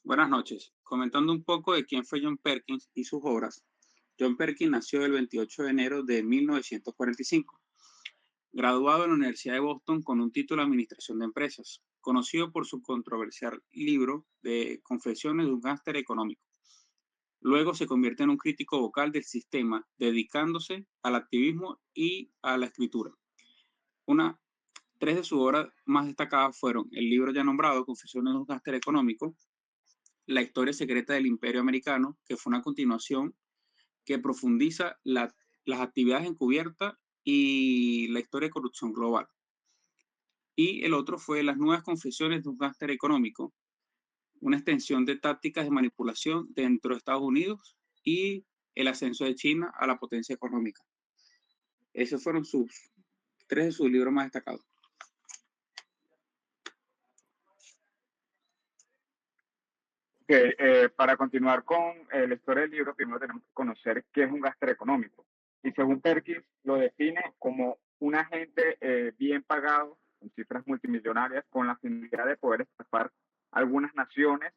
Buenas noches. Comentando un poco de quién fue John Perkins y sus obras. John Perkins nació el 28 de enero de 1945, graduado en la Universidad de Boston con un título de Administración de Empresas, conocido por su controversial libro de Confesiones de un gángster económico. Luego se convierte en un crítico vocal del sistema, dedicándose al activismo y a la escritura. Una, Tres de sus obras más destacadas fueron el libro ya nombrado, Confesiones de un gángster económico, La historia secreta del Imperio Americano, que fue una continuación que profundiza las actividades encubiertas y la historia de corrupción global. Y el otro fue Las nuevas confesiones de un gángster económico, una extensión de tácticas de manipulación dentro de Estados Unidos y el ascenso de China a la potencia económica. Esos fueron tres de sus libros más destacados. Para continuar con la historia del libro, primero tenemos que conocer qué es un gángster económico. Y según Perkins, lo define como un agente bien pagado, con cifras multimillonarias, con la finalidad de poder estafar algunas naciones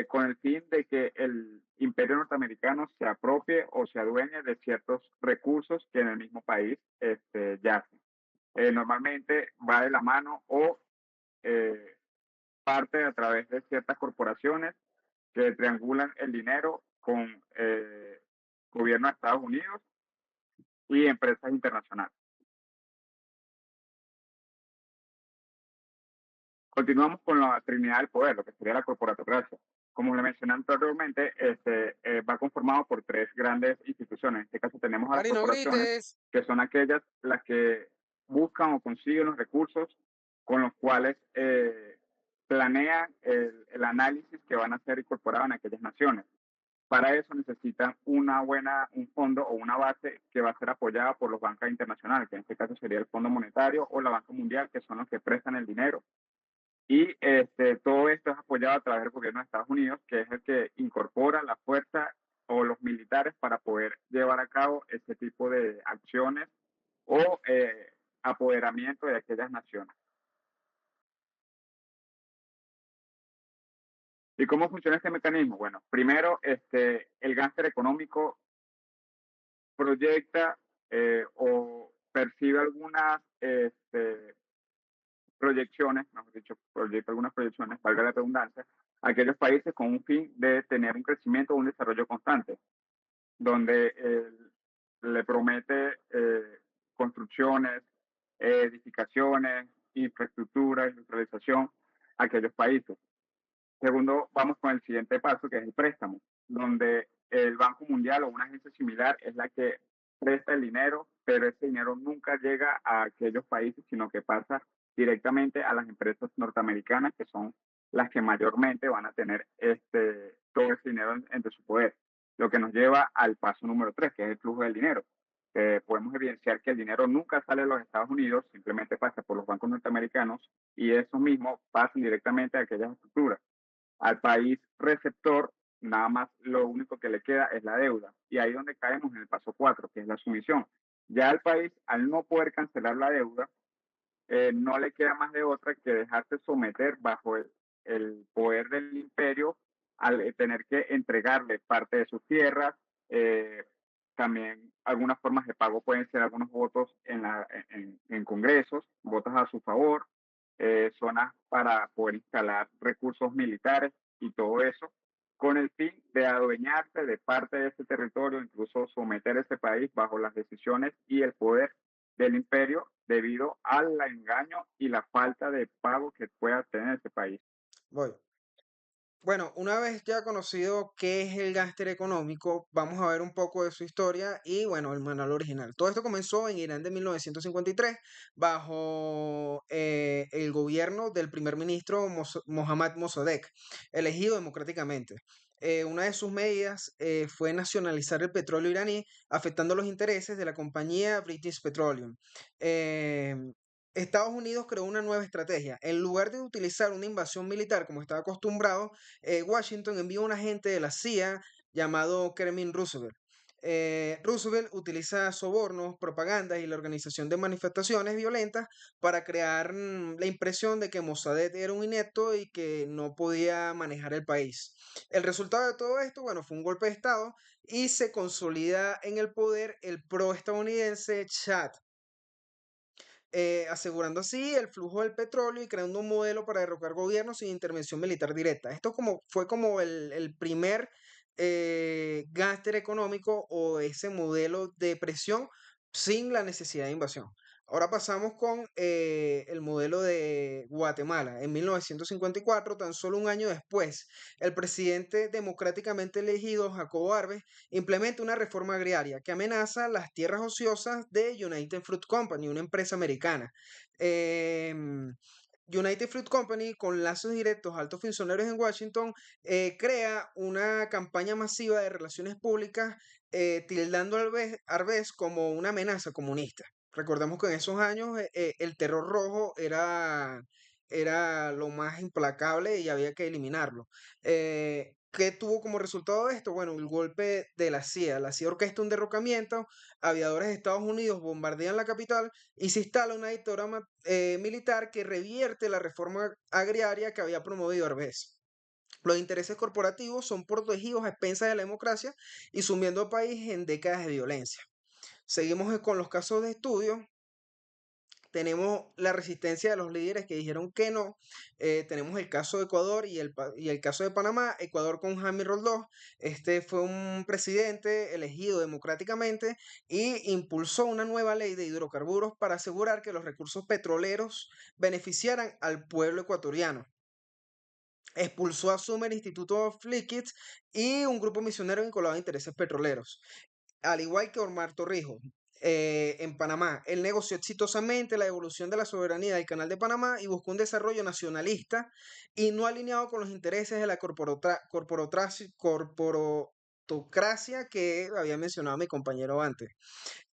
con el fin de que el imperio norteamericano se apropie o se adueñe de ciertos recursos que en el mismo país yacen. Normalmente va de la mano o eh, parte a través de ciertas corporaciones que triangulan el dinero con gobierno de Estados Unidos y empresas internacionales. Continuamos con la trinidad del poder, lo que sería la corporatocracia. Como le mencioné anteriormente, va conformado por tres grandes instituciones. En este caso tenemos a las Cari, no corporaciones, grites. que son aquellas las que buscan o consiguen los recursos con los cuales planean el análisis que van a ser incorporados en aquellas naciones. Para eso necesitan un fondo o una base que va a ser apoyada por los bancos internacionales, que en este caso sería el Fondo Monetario o la Banca Mundial, que son los que prestan el dinero. Y todo esto es apoyado a través del gobierno de Estados Unidos, que es el que incorpora la fuerza o los militares para poder llevar a cabo este tipo de acciones o apoderamiento de aquellas naciones. ¿Y cómo funciona este mecanismo? Bueno, primero, el gángster económico proyecta o percibe algunas proyecciones, mejor dicho, proyecta algunas proyecciones, valga la redundancia, a aquellos países con un fin de tener un crecimiento o un desarrollo constante, donde le promete construcciones, edificaciones, infraestructura, industrialización a aquellos países. Segundo, vamos con el siguiente paso, que es el préstamo, donde el Banco Mundial o una agencia similar es la que presta el dinero, pero ese dinero nunca llega a aquellos países, sino que pasa directamente a las empresas norteamericanas, que son las que mayormente van a tener todo ese dinero entre su poder. Lo que nos lleva al paso número tres, que es el flujo del dinero. Podemos evidenciar que el dinero nunca sale de los Estados Unidos, simplemente pasa por los bancos norteamericanos y esos mismos pasan directamente a aquellas estructuras. Al país receptor, nada más lo único que le queda es la deuda. Y ahí es donde caemos en el paso 4, que es la sumisión. Ya al país, al no poder cancelar la deuda, no le queda más de otra que dejarse someter bajo el poder del imperio al tener que entregarle parte de sus tierras. eh, También algunas formas de pago pueden ser algunos votos en congresos, votos a su favor, zonas para poder instalar recursos militares y todo eso, con el fin de adueñarse de parte de ese territorio, incluso someter a ese país bajo las decisiones y el poder del imperio debido al engaño y la falta de pago que pueda tener ese país. Voy. Bueno, una vez ya conocido qué es el gángster económico, vamos a ver un poco de su historia y, bueno, el manual original. Todo esto comenzó en Irán de 1953 bajo el gobierno del primer ministro Mohammad Mossadegh, elegido democráticamente. Una de sus medidas fue nacionalizar el petróleo iraní, afectando los intereses de la compañía British Petroleum. Eh, Estados Unidos creó una nueva estrategia. En lugar de utilizar una invasión militar como estaba acostumbrado, Washington envió un agente de la CIA llamado Kermin Roosevelt. Roosevelt utiliza sobornos, propaganda y la organización de manifestaciones violentas para crear la impresión de que Mossadegh era un inepto y que no podía manejar el país. El resultado de todo esto, bueno, fue un golpe de Estado y se consolida en el poder el pro-estadounidense Chad, asegurando así el flujo del petróleo y creando un modelo para derrocar gobiernos sin intervención militar directa. Esto fue como el primer gángster económico o ese modelo de presión sin la necesidad de invasión. Ahora pasamos con el modelo de Guatemala. En 1954, tan solo un año después, el presidente democráticamente elegido, Jacobo Arbenz, implementa una reforma agraria que amenaza las tierras ociosas de United Fruit Company, una empresa americana. Em, United Fruit Company, con lazos directos a altos funcionarios en Washington, crea una campaña masiva de relaciones públicas tildando a Arbenz como una amenaza comunista. Recordemos que en esos años el terror rojo era lo más implacable y había que eliminarlo. ¿Qué tuvo como resultado de esto? Bueno, el golpe de la CIA. La CIA orquesta un derrocamiento, aviadores de Estados Unidos bombardean la capital y se instala una dictadura militar que revierte la reforma agraria que había promovido Arbenz. Los intereses corporativos son protegidos a expensas de la democracia y sumiendo al país en décadas de violencia. Seguimos con los casos de estudio. Tenemos la resistencia de los líderes que dijeron que no. Tenemos el caso de Ecuador y el caso de Panamá. Ecuador con Jaime Roldós. Este fue un presidente elegido democráticamente y impulsó una nueva ley de hidrocarburos para asegurar que los recursos petroleros beneficiaran al pueblo ecuatoriano. Expulsó a Summer Institute of Liquids y un grupo misionero vinculado a intereses petroleros, al igual que Omar Torrijos. En Panamá, él negoció exitosamente la devolución de la soberanía del Canal de Panamá y buscó un desarrollo nacionalista y no alineado con los intereses de la corporotocracia que había mencionado mi compañero antes.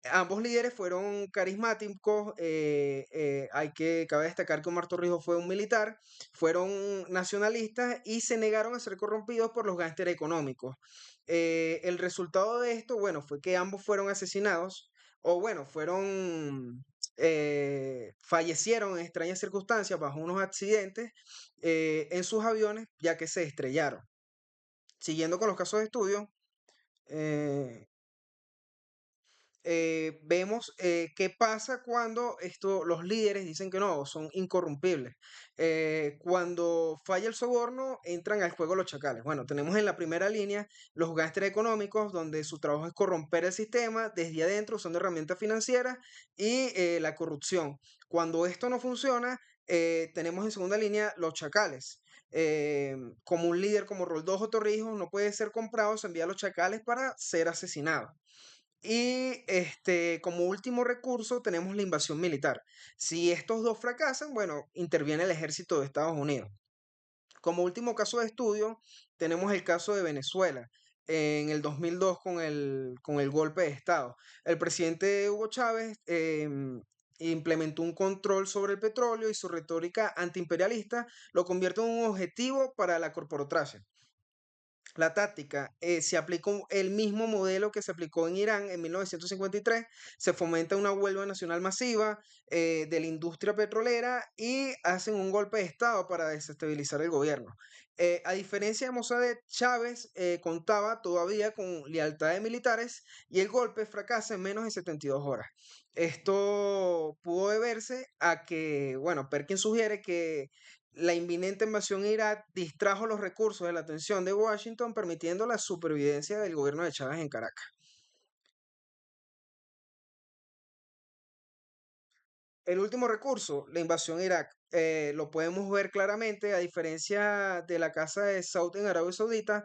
Ambos líderes fueron carismáticos. Cabe destacar que Omar Torrijos fue un militar, fueron nacionalistas y se negaron a ser corrompidos por los gángsteres económicos. El resultado de esto, bueno, fue que ambos fueron asesinados, o bueno, fallecieron en extrañas circunstancias bajo unos accidentes en sus aviones, ya que se estrellaron. Siguiendo con los casos de estudio, eh, vemos qué pasa cuando los líderes dicen que no, son incorrumpibles. Cuando falla el soborno, entran al juego los chacales. Bueno, tenemos en la primera línea los gángsteres económicos, donde su trabajo es corromper el sistema desde adentro usando herramientas financieras y la corrupción. Cuando esto no funciona, tenemos en segunda línea los chacales. Como un líder como Roldós o Torrijos no puede ser comprado, se envía a los chacales para ser asesinado. Y como último recurso tenemos la invasión militar. Si estos dos fracasan, bueno, interviene el ejército de Estados Unidos. Como último caso de estudio, tenemos el caso de Venezuela en el 2002 con el golpe de Estado. El presidente Hugo Chávez implementó un control sobre el petróleo y su retórica antiimperialista lo convierte en un objetivo para la corporocracia. La táctica se aplicó el mismo modelo que se aplicó en Irán en 1953. Se fomenta una huelga nacional masiva de la industria petrolera y hacen un golpe de Estado para desestabilizar el gobierno. A diferencia de Mossadegh, Chávez contaba todavía con lealtad de militares y el golpe fracasa en menos de 72 horas. Esto pudo deberse a que, bueno, Perkins sugiere que la inminente invasión a Irak distrajo los recursos de la atención de Washington, permitiendo la supervivencia del gobierno de Chávez en Caracas. El último recurso, la invasión a Irak, lo podemos ver claramente, a diferencia de la casa de Saud en Arabia Saudita,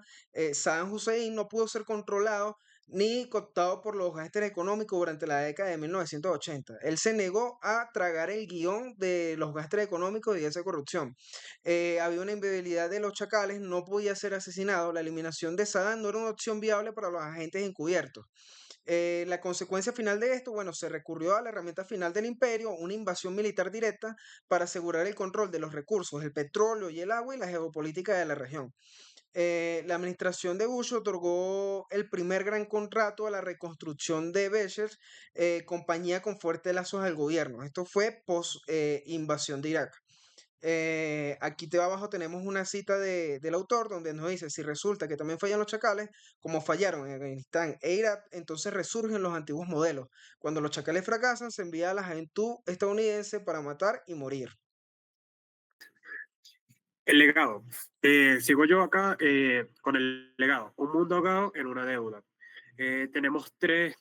Saddam Hussein no pudo ser controlado ni cooptado por los gángsteres económicos durante la década de 1980. Él se negó a tragar el guión de los gángsteres económicos y de esa corrupción. Había una inviabilidad de los chacales, no podía ser asesinado. La eliminación de Saddam no era una opción viable para los agentes encubiertos. La consecuencia final de esto, bueno, se recurrió a la herramienta final del imperio, una invasión militar directa para asegurar el control de los recursos, el petróleo y el agua y la geopolítica de la región. la administración de Bush otorgó el primer gran contrato a la reconstrucción de Becher, compañía con fuertes lazos al gobierno. Esto fue post invasión de Irak. Aquí abajo tenemos una cita del autor donde nos dice, si resulta que también fallan los chacales, como fallaron en Afganistán e Irak, entonces resurgen los antiguos modelos. Cuando los chacales fracasan, se envía a la juventud estadounidense para matar y morir. El legado. Sigo yo acá con el legado. Un mundo ahogado en una deuda. Tenemos tres,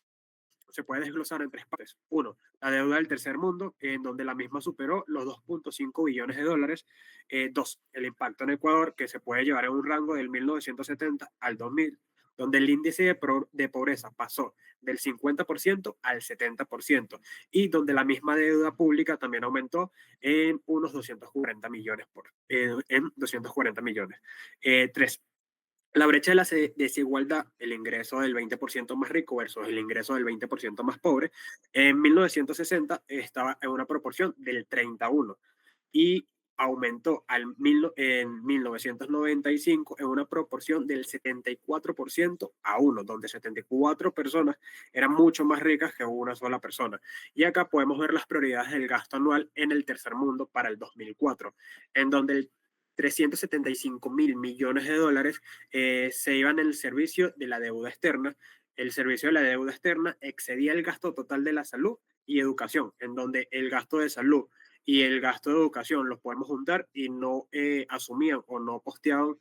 se puede desglosar en tres partes. Uno, la deuda del tercer mundo, en donde la misma superó los 2.5 billones de dólares. Dos, el impacto en Ecuador, que se puede llevar en un rango del 1970 al 2000, donde el índice de pobreza pasó del 50% al 70%, y donde la misma deuda pública también aumentó en unos 240 millones. En 240 millones. Tres, la brecha de la desigualdad, el ingreso del 20% más rico versus el ingreso del 20% más pobre, en 1960 estaba en una proporción del 31 y aumentó en 1995 en una proporción del 74% a 1, donde 74 personas eran mucho más ricas que una sola persona. Y acá podemos ver las prioridades del gasto anual en el tercer mundo para el 2004, en donde el 375.000 millones de dólares se iban en el servicio de la deuda externa. El servicio de la deuda externa excedía el gasto total de la salud y educación, en donde el gasto de salud y el gasto de educación los podemos juntar y no asumían o no costeaban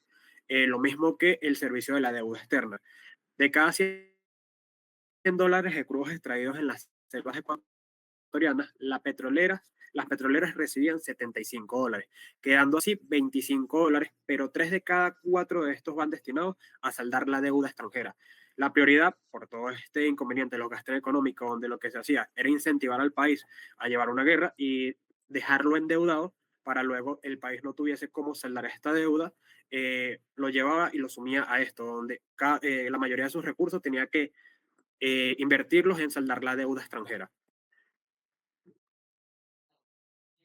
lo mismo que el servicio de la deuda externa. De cada 100 dólares de crudos extraídos en las selvas ecuatorianas, las petroleras recibían 75 dólares, quedando así 25 dólares, pero 3 de cada 4 de estos van destinados a saldar la deuda extranjera. La prioridad, por todo este inconveniente de los gastos económicos, donde lo que se hacía era incentivar al país a llevar una guerra y dejarlo endeudado para luego el país no tuviese cómo saldar esta deuda, lo llevaba y lo sumía a esto, donde la mayoría de sus recursos tenía que invertirlos en saldar la deuda extranjera.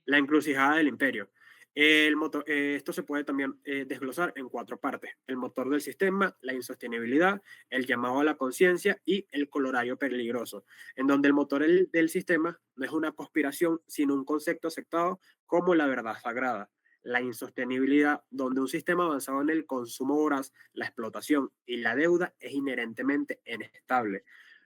La encrucijada del imperio. Esto se puede también desglosar en 4 partes: el motor del sistema, la insostenibilidad, el llamado a la conciencia y el colorario peligroso, en donde el motor del sistema no es una conspiración, sino un concepto aceptado como la verdad sagrada. La insostenibilidad, donde un sistema basado en el consumo voraz, la explotación y la deuda es inherentemente inestable.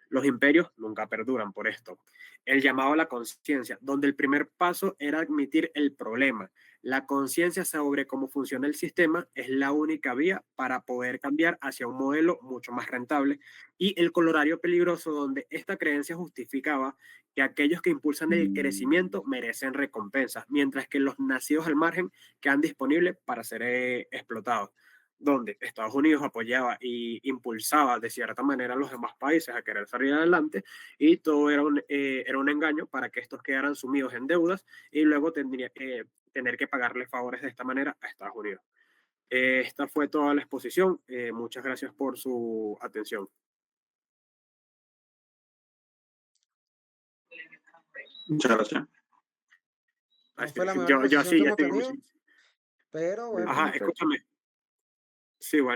Los imperios nunca perduran por esto. El llamado a la conciencia, donde el primer paso era admitir el problema. La conciencia sobre cómo funciona el sistema es la única vía para poder cambiar hacia un modelo mucho más rentable. Y el colorario peligroso, donde esta creencia justificaba que aquellos que impulsan el crecimiento merecen recompensas, mientras que los nacidos al margen quedan disponibles para ser explotados, donde Estados Unidos apoyaba e impulsaba de cierta manera a los demás países a querer salir adelante, y todo era un engaño para que estos quedaran sumidos en deudas y luego tener que pagarle favores de esta manera a Estados Unidos. Esta fue toda la exposición. Muchas gracias por su atención. Muchas gracias. No fue la mejor Yo exposición sí, que ya hemos tengo tenido, mucho. pero bueno. Ajá, escúchame. Sí, bueno.